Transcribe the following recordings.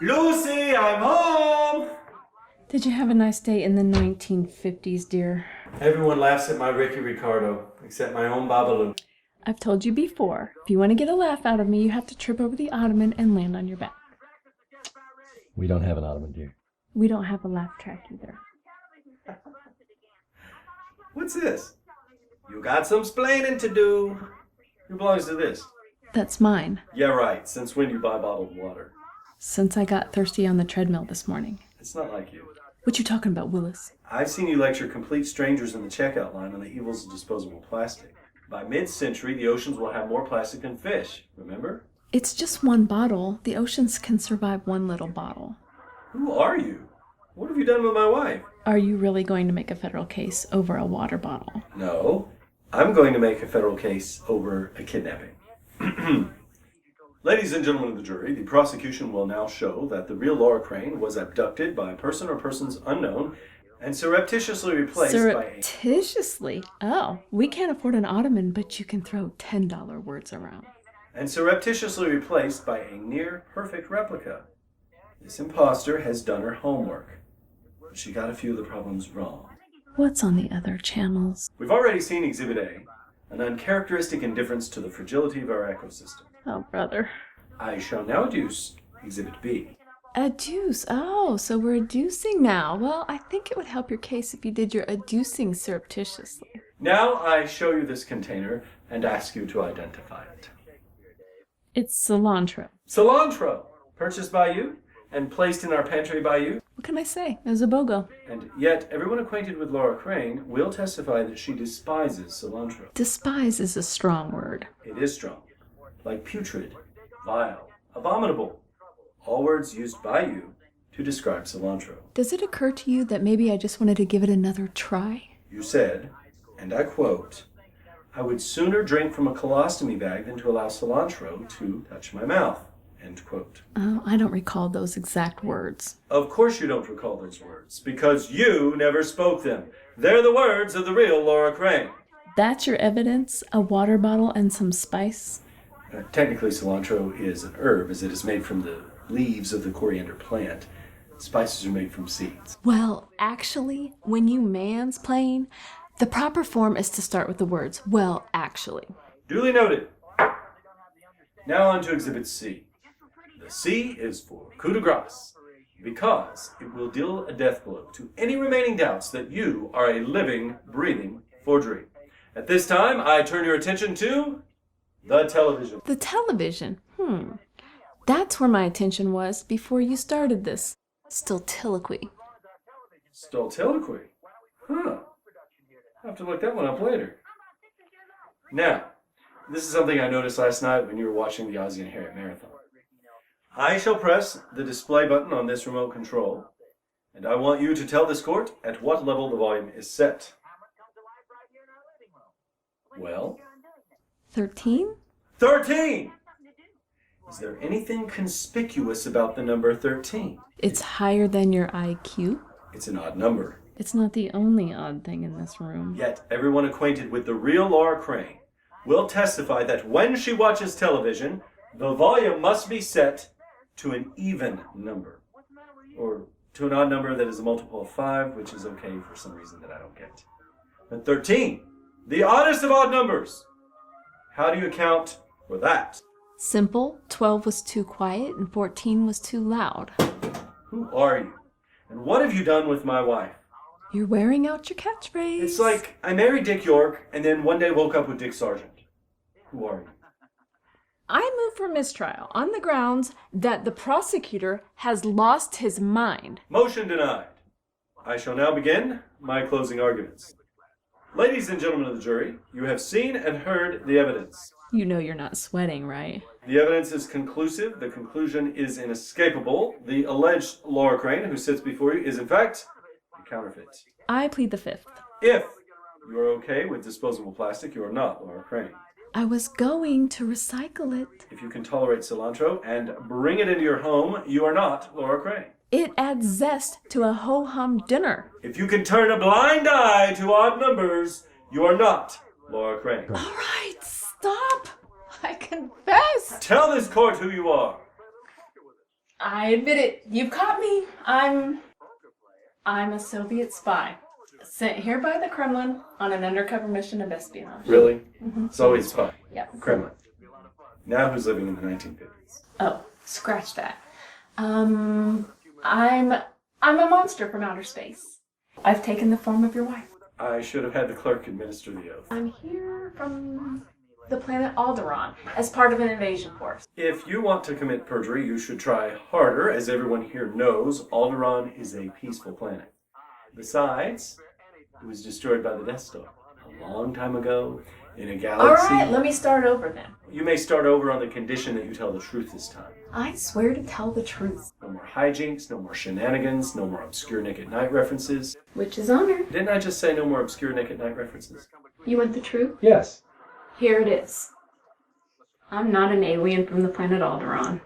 Lucy, I'm home! Did you have a nice day in the 1950s, dear? Everyone laughs at my Ricky Ricardo, except my own Babalu. I've told you before, if you want to get a laugh out of me, you have to trip over the ottoman and land on your back. We don't have an ottoman, dear. We don't have a laugh track either. What's this? You got some splaining to do. Who belongs to this? That's mine. Yeah, right. Since when do you buy bottled water? Since I got thirsty on the treadmill this morning. It's not like you. What you talking about, Willis? I've seen you lecture complete strangers in the checkout line on the evils of disposable plastic. By mid-century, the oceans will have more plastic than fish, remember? It's just one bottle. The oceans can survive one little bottle. Who are you? What have you done with my wife? Are you really going to make a federal case over a water bottle? No. I'm going to make a federal case over a kidnapping. Ladies and gentlemen of the jury, the prosecution will now show that the real Laura Crane was abducted by a person or persons unknown and surreptitiously replaced Surreptitiously? Oh, we can't afford an ottoman, but you can throw $10 words around. and surreptitiously replaced by a near-perfect replica. This imposter has done her homework, but she got a few of the problems wrong. What's on the other channels? We've already seen Exhibit A, an uncharacteristic indifference to the fragility of our ecosystem. Oh, brother. I shall now adduce Exhibit B. Adduce. Oh, so we're adducing now. Well, I think it would help your case if you did your adducing surreptitiously. Now I show you this container and ask you to identify it. It's cilantro. Cilantro, purchased by you and placed in our pantry by you. What can I say? It was a BOGO. And yet, everyone acquainted with Laura Crane will testify that she despises cilantro. Despise is a strong word. It is strong, like putrid, vile, abominable. All words used by you to describe cilantro. Does it occur to you that maybe I just wanted to give it another try? You said, and I quote, "I would sooner drink from a colostomy bag than to allow cilantro to touch my mouth." End quote. Oh, I don't recall those exact words. Of course you don't recall those words, because you never spoke them. They're the words of the real Laura Crane. That's your evidence? A water bottle and some spice? Technically, cilantro is an herb, as it is made from the leaves of the coriander plant. Spices are made from seeds. Well, actually, when you mansplain, the proper form is to start with the words, well, actually. Duly noted. Now on to Exhibit C. The C is for coup de grace, because it will deal a death blow to any remaining doubts that you are a living, breathing forgery. At this time, I turn your attention to the television. The television? That's where my attention was before you started this stiltiloquy. Stultiloquy? Huh. I'll have to look that one up later. Now, this is something I noticed last night when you were watching the Ozzy and Harriet Marathon. I shall press the display button on this remote control, and I want you to tell this court at what level the volume is set. Well? 13? 13! Is there anything conspicuous about the number 13? It's higher than your IQ? It's an odd number. It's not the only odd thing in this room. Yet everyone acquainted with the real Laura Crane will testify that when she watches television, the volume must be set to an even number, or to an odd number that is a multiple of 5, which is okay for some reason that I don't get. But 13, the oddest of odd numbers. How do you account for that? Simple. 12 was too quiet and 14 was too loud. Who are you? And what have you done with my wife? You're wearing out your catchphrase. It's like I married Dick York and then one day woke up with Dick Sargent. Who are you? I move for mistrial on the grounds that the prosecutor has lost his mind. Motion denied. I shall now begin my closing arguments. Ladies and gentlemen of the jury, you have seen and heard the evidence. You know you're not sweating, right? The evidence is conclusive. The conclusion is inescapable. The alleged Laura Crane, who sits before you, is in fact a counterfeit. I plead the fifth. If you are okay with disposable plastic, you are not Laura Crane. I was going to recycle it. If you can tolerate cilantro and bring it into your home, you are not Laura Crane. It adds zest to a ho-hum dinner. If you can turn a blind eye to odd numbers, you are not Laura Crane. All right, stop. I confess. Tell this court who you are. I admit it. You've caught me. I'm a Soviet spy. Sent here by the Kremlin on an undercover mission of espionage. Really? Mm-hmm. Soviet spy. Yep. Kremlin. Now who's living in the 1950s? Oh, scratch that. I'm a monster from outer space. I've taken the form of your wife. I should have had the clerk administer the oath. I'm here from the planet Alderaan as part of an invasion force. If you want to commit perjury, you should try harder. As everyone here knows, Alderaan is a peaceful planet. Besides, it was destroyed by the Death Star a long time ago in a galaxy. Alright, let me start over then. You may start over on the condition that you tell the truth this time. I swear to tell the truth. No more hijinks, no more shenanigans, no more obscure Nick at Night references. Which is honor. Didn't I just say no more obscure Nick at Night references? You want the truth? Yes. Here it is. I'm not an alien from the planet Alderaan.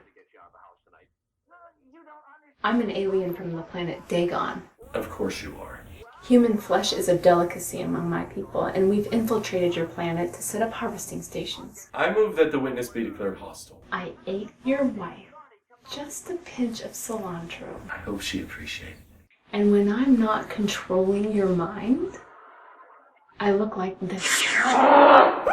I'm an alien from the planet Dagon. Of course you are. Human flesh is a delicacy among my people, and we've infiltrated your planet to set up harvesting stations. I move that the witness be declared hostile. I ate your wife. Just a pinch of cilantro. I hope she appreciated it. And when I'm not controlling your mind, I look like this. Now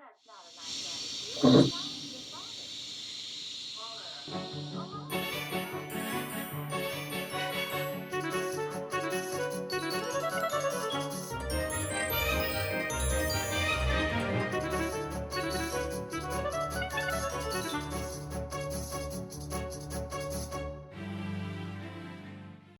that's not a nice